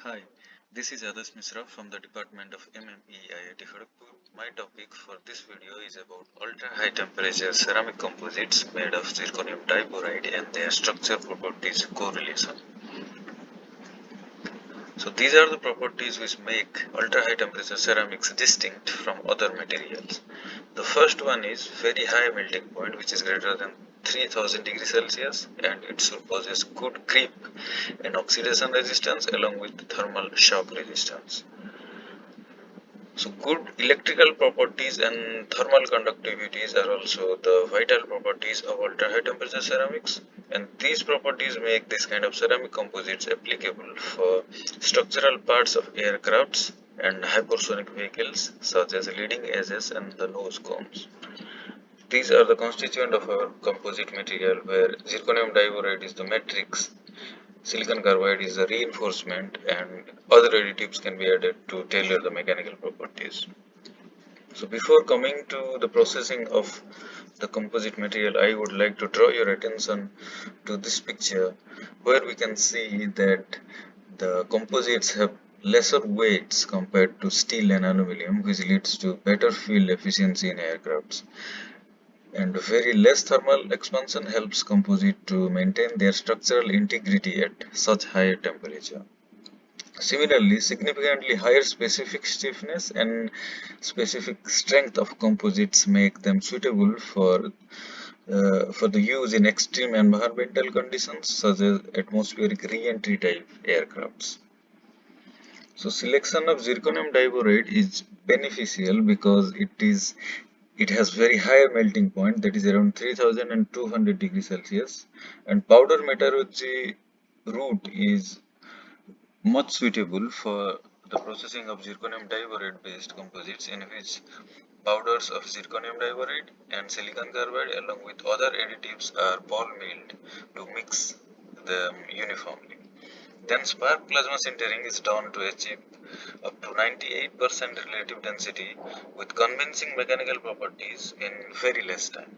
Hi, this is Adarsh Misra from the Department of MME IIT Kharagpur. My topic for this video is about ultra high temperature ceramic composites made of zirconium diboride and their structure properties correlation. So these are the properties which make ultra high temperature ceramics distinct from other materials. The first one is very high melting point, which is greater than 3000 degrees Celsius, and it should possess good creep and oxidation resistance along with thermal shock resistance. So good electrical properties and thermal conductivities are also the vital properties of ultra high temperature ceramics, and these properties make this kind of ceramic composites applicable for structural parts of aircrafts and hypersonic vehicles such as leading edges and the nose cones. These are the constituent of our composite material, where zirconium diboride is the matrix, silicon carbide is the reinforcement, and other additives can be added to tailor the mechanical properties. So before coming to the processing of the composite material, I would like to draw your attention to this picture, where we can see that the composites have lesser weights compared to steel and aluminum, which leads to better fuel efficiency in aircrafts. And very less thermal expansion helps composite to maintain their structural integrity at such high temperature. Similarly, significantly higher specific stiffness and specific strength of composites make them suitable for the use in extreme environmental conditions such as atmospheric re-entry type aircrafts. So selection of zirconium diboride is beneficial because it has very high melting point, that is around 3200 degrees Celsius, and powder metallurgy route is much suitable for the processing of zirconium diboride based composites, in which powders of zirconium diboride and silicon carbide along with other additives are ball milled to mix them uniformly. Then spark plasma sintering is done to achieve up to 98% relative density with convincing mechanical properties in very less time.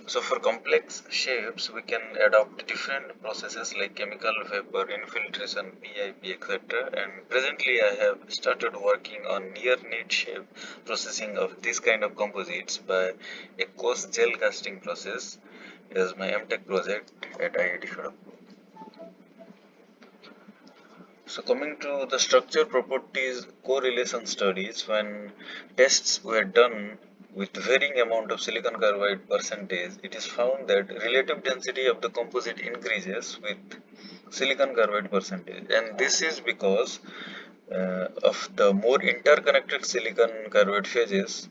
So for complex shapes, we can adopt different processes like chemical vapor infiltration, PIP, etc. And presently, I have started working on near net shape processing of this kind of composites by aqueous gel casting process as my MTech project at IIT Kharagpur. So coming to the structure properties correlation studies, when tests were done with varying amount of silicon carbide percentage, it is found that relative density of the composite increases with silicon carbide percentage, and this is because of the more interconnected silicon carbide phases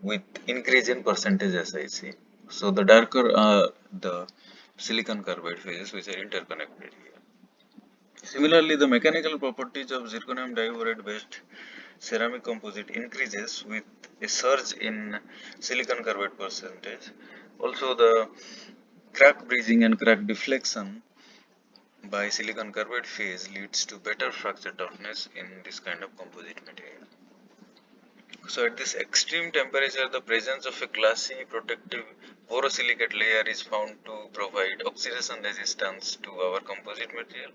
with increase in percentage SiC. So the darker are the silicon carbide phases which are interconnected here. Similarly, the mechanical properties of zirconium diboride based ceramic composite increases with a surge in silicon carbide percentage. Also, the crack bridging and crack deflection by silicon carbide phase leads to better fracture toughness in this kind of composite material. So at this extreme temperature, the presence of a glassy protective borosilicate layer is found to provide oxidation resistance to our composite material,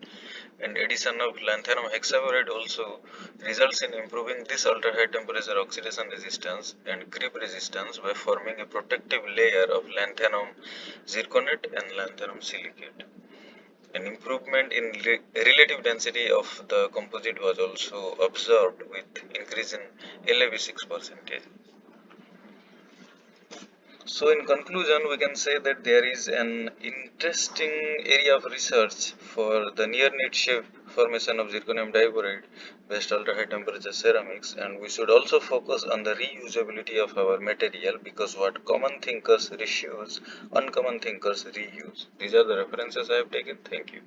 and addition of lanthanum hexaboride also results in improving this ultra high temperature oxidation resistance and creep resistance by forming a protective layer of lanthanum zirconate and lanthanum silicate. An improvement in relative density of the composite was also observed with increase in LaV6 percentage. So in conclusion, we can say that there is an interesting area of research for the near net shape formation of zirconium diboride based ultra high temperature ceramics, and we should also focus on the reusability of our material, because what common thinkers refuse, uncommon thinkers reuse. These are the references I have taken. Thank you.